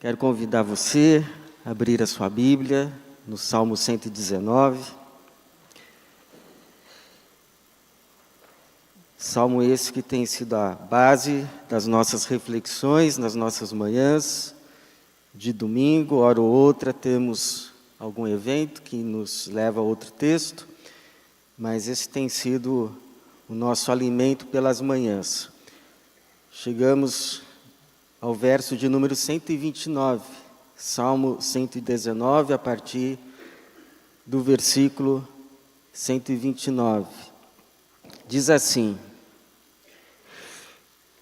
Quero convidar você a abrir a sua Bíblia no Salmo 119. Salmo esse que tem sido a base das nossas reflexões nas nossas manhãs de domingo. Hora ou outra temos algum evento que nos leva a outro texto, mas esse tem sido o nosso alimento pelas manhãs. Chegamos ao verso de número 129, Salmo 119, a partir do versículo 129. Diz assim: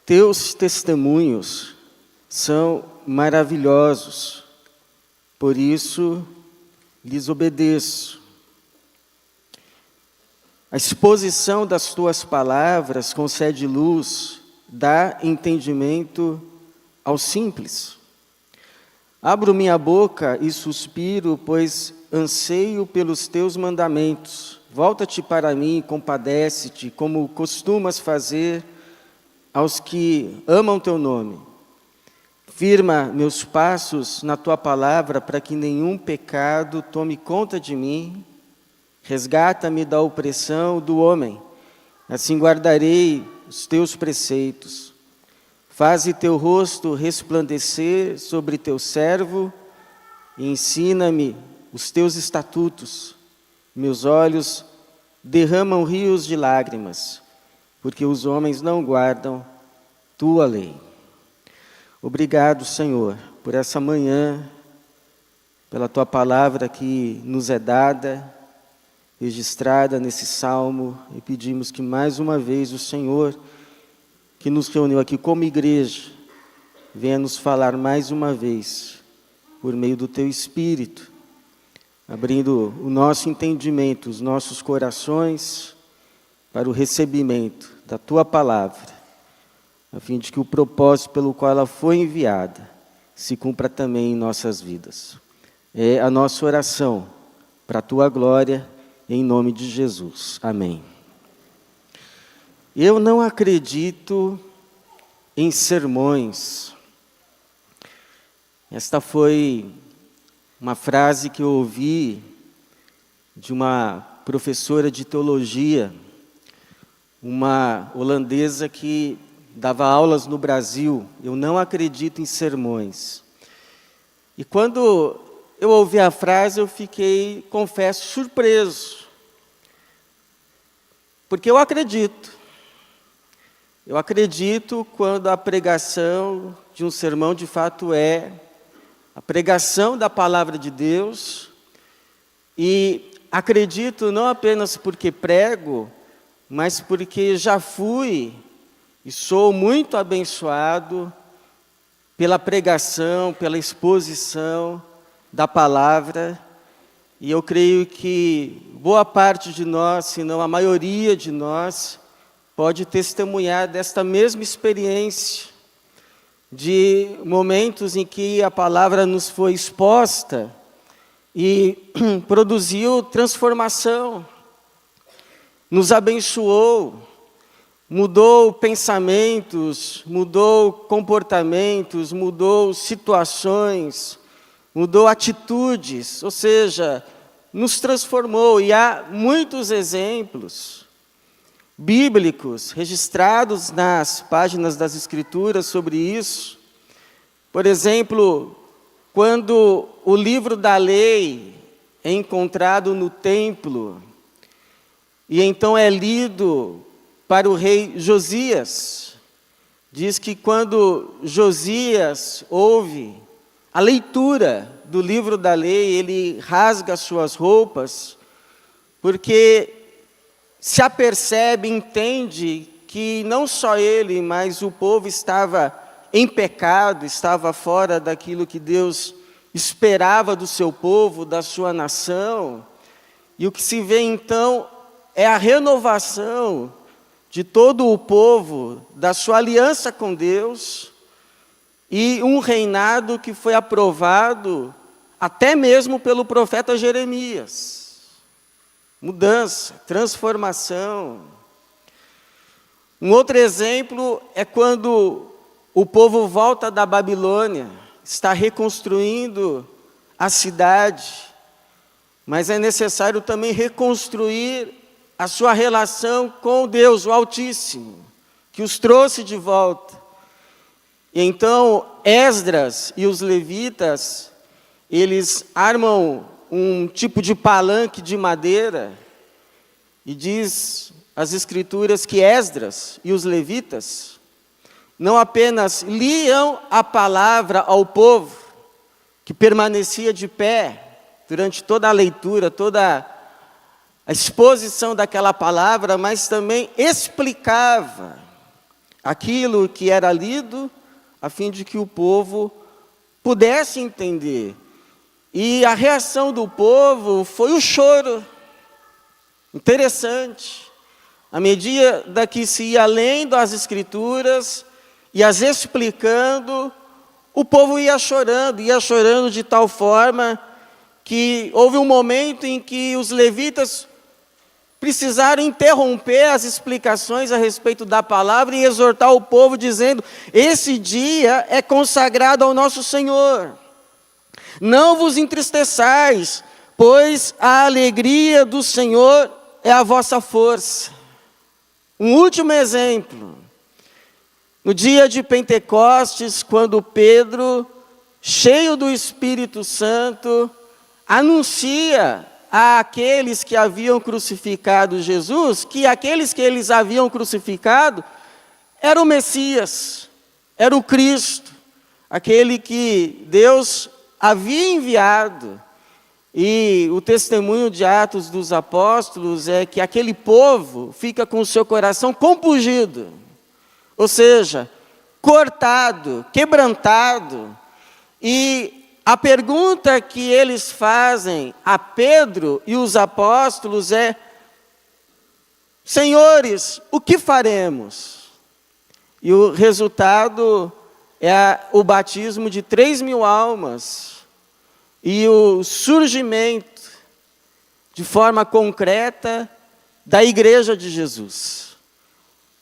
Teus testemunhos são maravilhosos, por isso lhes obedeço. A exposição das tuas palavras concede luz, dá entendimento ao simples. Abro minha boca e suspiro, pois anseio pelos teus mandamentos. Volta-te para mim e compadece-te, como costumas fazer aos que amam teu nome. Firma meus passos na tua palavra, para que nenhum pecado tome conta de mim. Resgata-me da opressão do homem, assim guardarei os teus preceitos. Faze teu rosto resplandecer sobre teu servo e ensina-me os teus estatutos. Meus olhos derramam rios de lágrimas, porque os homens não guardam tua lei. Obrigado, Senhor, por essa manhã, pela tua palavra que nos é dada, registrada nesse salmo, e pedimos que mais uma vez o Senhor, que nos reuniu aqui como igreja, venha nos falar mais uma vez, por meio do teu Espírito, abrindo o nosso entendimento, os nossos corações, para o recebimento da tua palavra, a fim de que o propósito pelo qual ela foi enviada se cumpra também em nossas vidas. É a nossa oração, para a tua glória, em nome de Jesus. Amém. Eu não acredito em sermões. Esta foi uma frase que eu ouvi de uma professora de teologia, uma holandesa que dava aulas no Brasil. Eu não acredito em sermões. E quando eu ouvi a frase, eu fiquei, confesso, surpreso. Porque eu acredito. Eu acredito quando a pregação de um sermão de fato é a pregação da palavra de Deus. E acredito não apenas porque prego, mas porque já fui e sou muito abençoado pela pregação, pela exposição da palavra. E eu creio que boa parte de nós, se não a maioria de nós, pode testemunhar desta mesma experiência, de momentos em que a palavra nos foi exposta e produziu transformação, nos abençoou, mudou pensamentos, mudou comportamentos, mudou situações, mudou atitudes, ou seja, nos transformou. E há muitos exemplos bíblicos registrados nas páginas das Escrituras sobre isso. Por exemplo, quando o livro da lei é encontrado no templo, e então é lido para o rei Josias, diz que quando Josias ouve a leitura do livro da lei, ele rasga as suas roupas, porque se apercebe, entende que não só ele, mas o povo estava em pecado, estava fora daquilo que Deus esperava do seu povo, da sua nação. E o que se vê então é a renovação de todo o povo, da sua aliança com Deus, e um reinado que foi aprovado até mesmo pelo profeta Jeremias. Mudança, transformação. Um outro exemplo é quando o povo volta da Babilônia, está reconstruindo a cidade, mas é necessário também reconstruir a sua relação com Deus, o Altíssimo, que os trouxe de volta. E então, Esdras e os levitas, eles armam um tipo de palanque de madeira, e diz as Escrituras que Esdras e os levitas não apenas liam a palavra ao povo, que permanecia de pé durante toda a leitura, toda a exposição daquela palavra, mas também explicava aquilo que era lido, a fim de que o povo pudesse entender. E a reação do povo foi o choro. Interessante. À medida que se ia lendo as Escrituras e as explicando, o povo ia chorando de tal forma que houve um momento em que os levitas precisaram interromper as explicações a respeito da palavra e exortar o povo dizendo: esse dia é consagrado ao nosso Senhor. Não vos entristeçais, pois a alegria do Senhor é a vossa força. Um último exemplo. No dia de Pentecostes, quando Pedro, cheio do Espírito Santo, anuncia àqueles que haviam crucificado Jesus, que aqueles que eles haviam crucificado era o Messias, era o Cristo, aquele que Deus havia enviado. E o testemunho de Atos dos Apóstolos é que aquele povo fica com o seu coração compungido, ou seja, cortado, quebrantado. E a pergunta que eles fazem a Pedro e os apóstolos é: senhores, o que faremos? E o resultado é o batismo de 3.000 almas e o surgimento de forma concreta da Igreja de Jesus.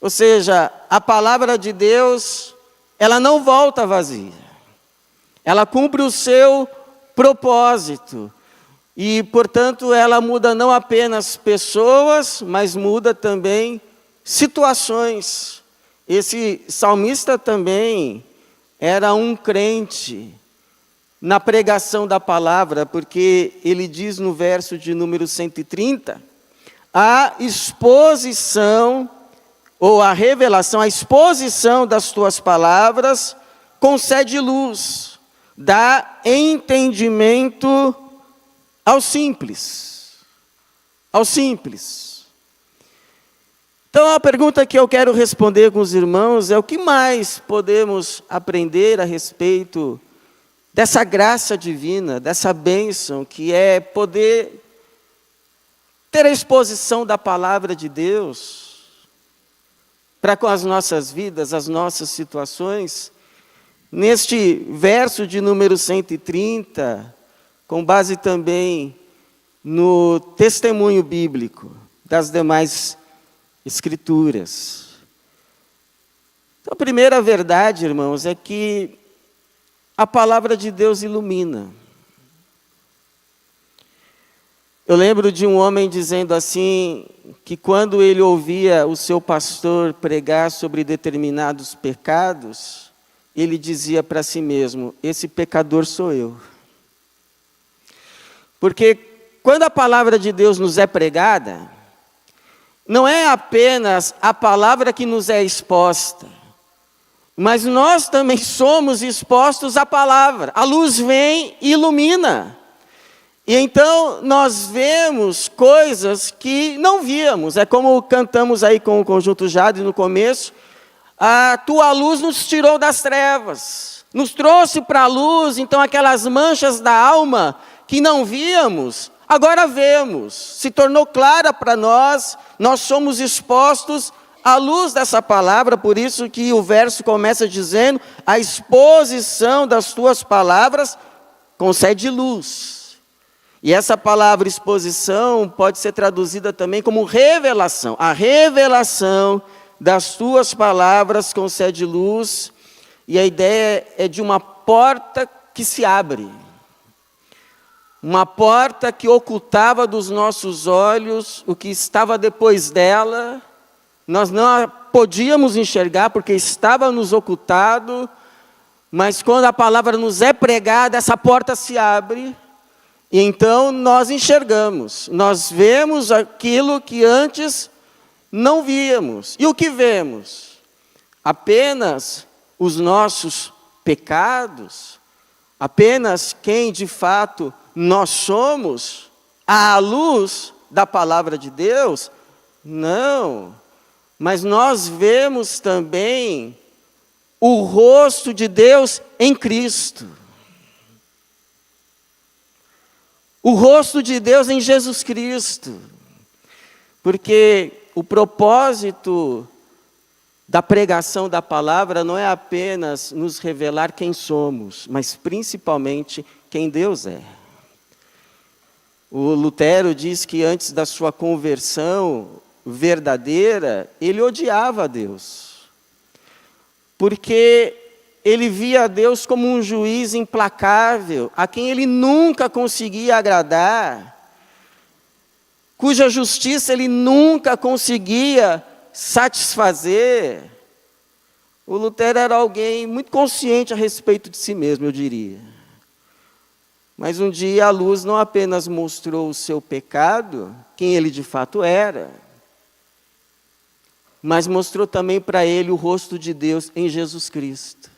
Ou seja, a palavra de Deus, ela não volta vazia. Ela cumpre o seu propósito. E, portanto, ela muda não apenas pessoas, mas muda também situações. Esse salmista também era um crente na pregação da palavra, porque ele diz no verso de número 130, a exposição, ou a revelação, a exposição das tuas palavras concede luz, dá entendimento ao simples. Ao simples. Então a pergunta que eu quero responder com os irmãos é: o que mais podemos aprender a respeito dessa graça divina, dessa bênção que é poder ter a exposição da palavra de Deus para com as nossas vidas, as nossas situações? Neste verso de número 130, com base também no testemunho bíblico das demais Escrituras. Então, a primeira verdade, irmãos, é que a palavra de Deus ilumina. Eu lembro de um homem dizendo assim, que quando ele ouvia o seu pastor pregar sobre determinados pecados, ele dizia para si mesmo: esse pecador sou eu. Porque quando a palavra de Deus nos é pregada, não é apenas a palavra que nos é exposta, mas nós também somos expostos à palavra. A luz vem e ilumina. E então nós vemos coisas que não víamos. É como cantamos aí com o Conjunto Jade no começo: a tua luz nos tirou das trevas, nos trouxe para a luz. Então aquelas manchas da alma que não víamos, agora vemos, se tornou clara para nós, nós somos expostos à luz dessa palavra. Por isso que o verso começa dizendo: a exposição das tuas palavras concede luz. E essa palavra exposição pode ser traduzida também como revelação. A revelação das tuas palavras concede luz, e a ideia é de uma porta que se abre. Uma porta que ocultava dos nossos olhos o que estava depois dela. Nós não a podíamos enxergar porque estava nos ocultado, mas quando a palavra nos é pregada, essa porta se abre, e então nós enxergamos, nós vemos aquilo que antes não víamos. E o que vemos? Apenas os nossos pecados, apenas quem de fato nós somos, à luz da palavra de Deus? Não. Mas nós vemos também o rosto de Deus em Cristo. O rosto de Deus em Jesus Cristo. Porque o propósito da pregação da palavra não é apenas nos revelar quem somos, mas principalmente quem Deus é. O Lutero diz que antes da sua conversão verdadeira, ele odiava a Deus, porque ele via a Deus como um juiz implacável, a quem ele nunca conseguia agradar, cuja justiça ele nunca conseguia satisfazer. O Lutero era alguém muito consciente a respeito de si mesmo, eu diria. Mas um dia a luz não apenas mostrou o seu pecado, quem ele de fato era, mas mostrou também para ele o rosto de Deus em Jesus Cristo.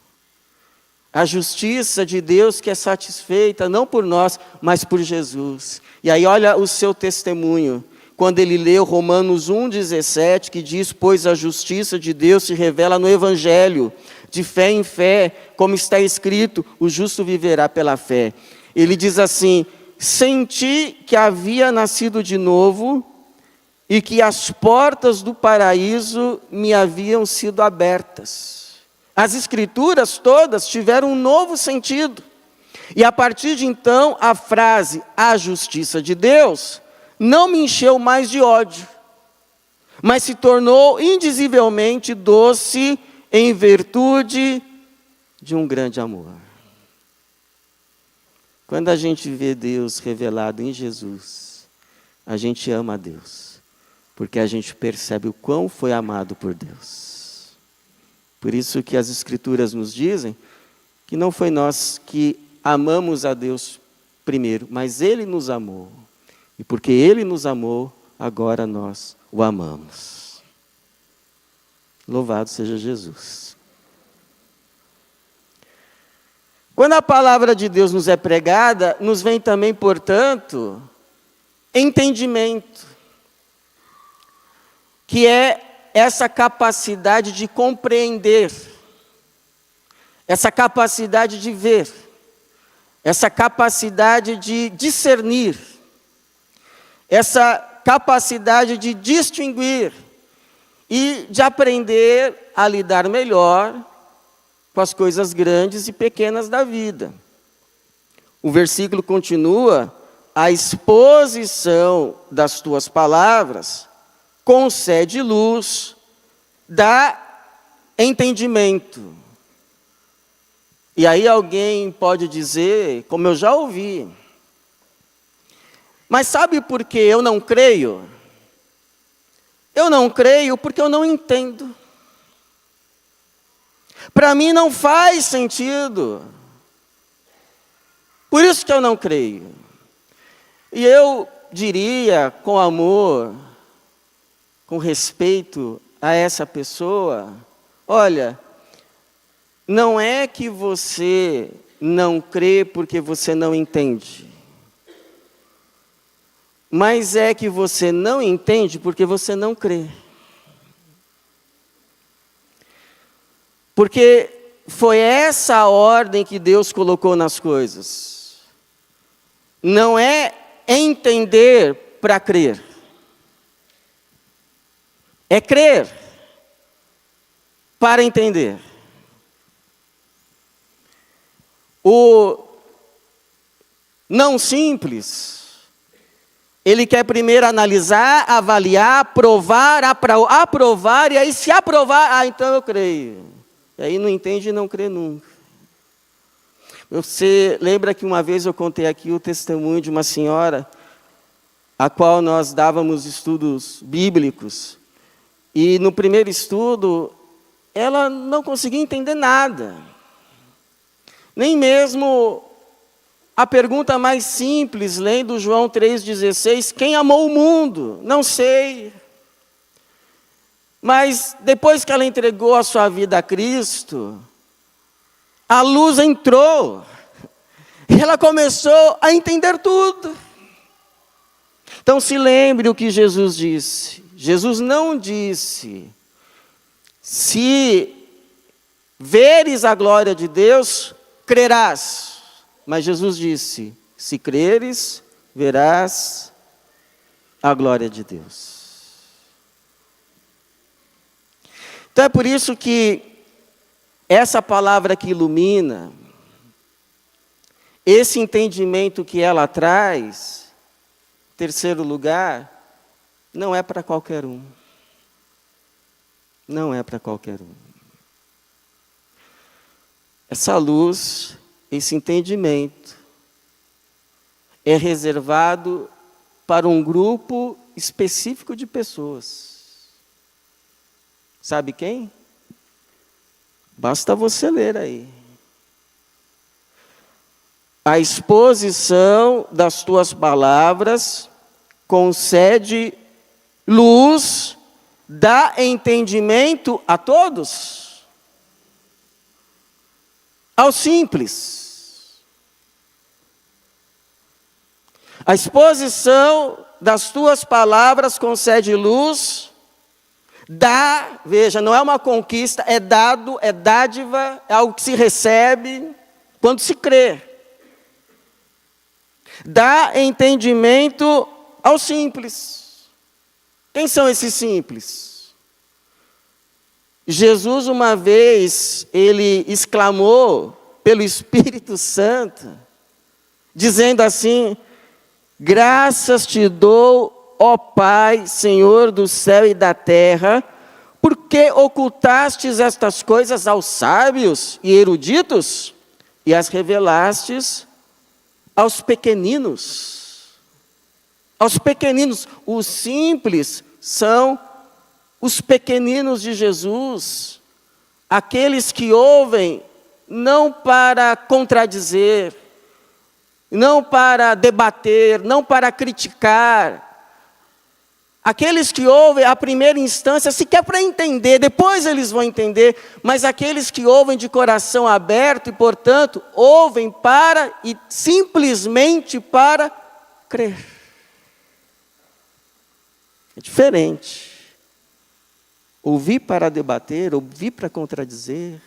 A justiça de Deus que é satisfeita não por nós, mas por Jesus. E aí olha o seu testemunho, quando ele leu Romanos 1,17, que diz: pois a justiça de Deus se revela no Evangelho, de fé em fé, como está escrito, o justo viverá pela fé. Ele diz assim: senti que havia nascido de novo, e que as portas do paraíso me haviam sido abertas. As escrituras todas tiveram um novo sentido. E a partir de então, a frase, a justiça de Deus, não me encheu mais de ódio, mas se tornou indizivelmente doce em virtude de um grande amor. Quando a gente vê Deus revelado em Jesus, a gente ama a Deus. Porque a gente percebe o quão foi amado por Deus. Por isso que as Escrituras nos dizem que não foi nós que amamos a Deus primeiro, mas Ele nos amou. E porque Ele nos amou, agora nós o amamos. Louvado seja Jesus. Quando a palavra de Deus nos é pregada, nos vem também, portanto, entendimento. Que é essa capacidade de compreender, essa capacidade de ver, essa capacidade de discernir, essa capacidade de distinguir e de aprender a lidar melhor com as coisas grandes e pequenas da vida. O versículo continua: a exposição das tuas palavras concede luz, dá entendimento. E aí alguém pode dizer, como eu já ouvi, mas sabe por que eu não creio? Eu não creio porque eu não entendo. Para mim não faz sentido. Por isso que eu não creio. E eu diria, com amor, com respeito a essa pessoa: olha, não é que você não crê porque você não entende, mas é que você não entende porque você não crê. Porque foi essa a ordem que Deus colocou nas coisas. Não é entender para crer. É crer para entender. O não simples, ele quer primeiro analisar, avaliar, aprovar, aprovar, e aí se aprovar, então eu creio. E aí não entende e não crê nunca. Você lembra que uma vez eu contei aqui o testemunho de uma senhora, a qual nós dávamos estudos bíblicos, e no primeiro estudo, ela não conseguia entender nada. Nem mesmo a pergunta mais simples, lendo João 3,16, quem amou o mundo? Não sei. Mas depois que ela entregou a sua vida a Cristo, a luz entrou. E ela começou a entender tudo. Então se lembre o que Jesus disse. Jesus não disse, se veres a glória de Deus, crerás. Mas Jesus disse, se creres, verás a glória de Deus. Então é por isso que essa palavra que ilumina, esse entendimento que ela traz, em terceiro lugar, não é para qualquer um. Não é para qualquer um. Essa luz, esse entendimento, é reservado para um grupo específico de pessoas. Sabe quem? Basta você ler aí. A exposição das tuas palavras concede luz, dá entendimento a todos. Ao simples. A exposição das tuas palavras concede luz, dá, veja, não é uma conquista, é dado, é dádiva, é algo que se recebe quando se crê. Dá entendimento ao simples. Quem são esses simples? Jesus, uma vez, ele exclamou pelo Espírito Santo, dizendo assim, graças te dou, ó Pai, Senhor do céu e da terra, porque ocultastes estas coisas aos sábios e eruditos e as revelastes aos pequeninos. Aos pequeninos. Os simples são os pequeninos de Jesus. Aqueles que ouvem não para contradizer, não para debater, não para criticar. Aqueles que ouvem a primeira instância, sequer para entender, depois eles vão entender, mas aqueles que ouvem de coração aberto e, portanto, ouvem para e simplesmente para crer. É diferente. Ouvir para debater, ouvir para contradizer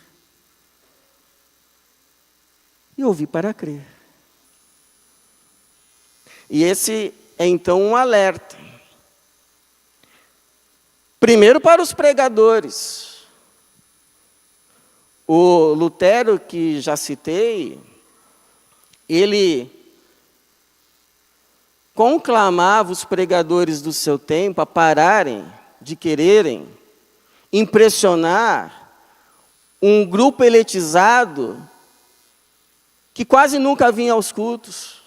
e ouvir para crer. E esse é então um alerta. Primeiro para os pregadores. O Lutero, que já citei, ele conclamava os pregadores do seu tempo a pararem de quererem impressionar um grupo elitizado que quase nunca vinha aos cultos.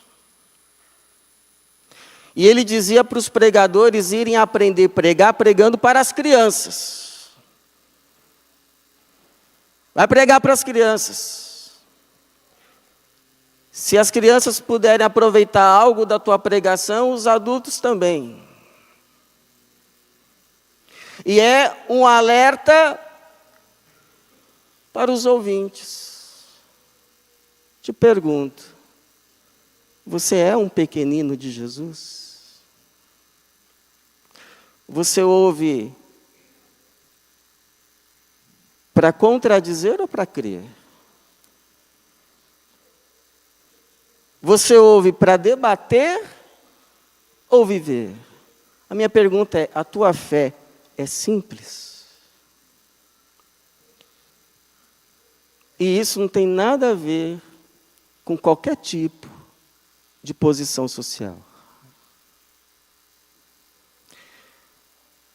E ele dizia para os pregadores irem aprender a pregar, pregando para as crianças. Vai pregar para as crianças. Se as crianças puderem aproveitar algo da tua pregação, os adultos também. E é um alerta para os ouvintes. Te pergunto, você é um pequenino de Jesus? Você ouve para contradizer ou para crer? Você ouve para debater ou viver? A minha pergunta é, a tua fé é simples? E isso não tem nada a ver com qualquer tipo de posição social.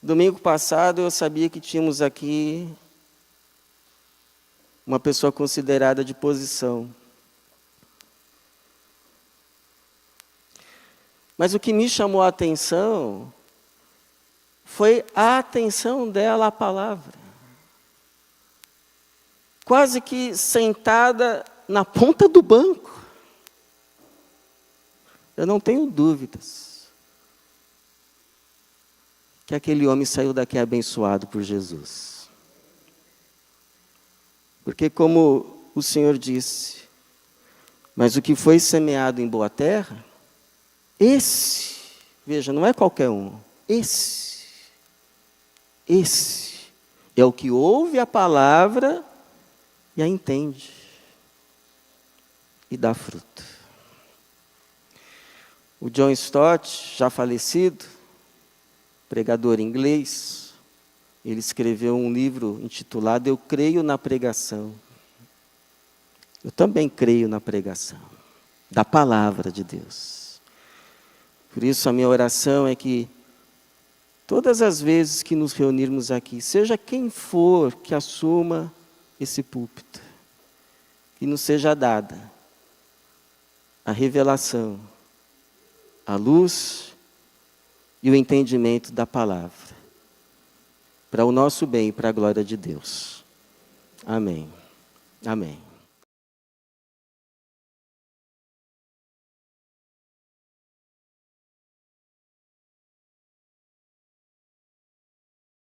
Domingo passado eu sabia que tínhamos aqui uma pessoa considerada de posição. Mas o que me chamou a atenção foi a atenção dela à palavra. Quase que sentada na ponta do banco. Eu não tenho dúvidas que aquele homem saiu daqui abençoado por Jesus. Porque como o Senhor disse, mas o que foi semeado em boa terra, esse, veja, não é qualquer um, esse é o que ouve a palavra e a entende e dá fruto. O John Stott, já falecido, pregador inglês, ele escreveu um livro intitulado Eu Creio na Pregação. Eu também creio na pregação da palavra de Deus. Por isso a minha oração é que todas as vezes que nos reunirmos aqui, seja quem for que assuma esse púlpito, que nos seja dada a revelação, a luz e o entendimento da palavra, para o nosso bem e para a glória de Deus. Amém. Amém.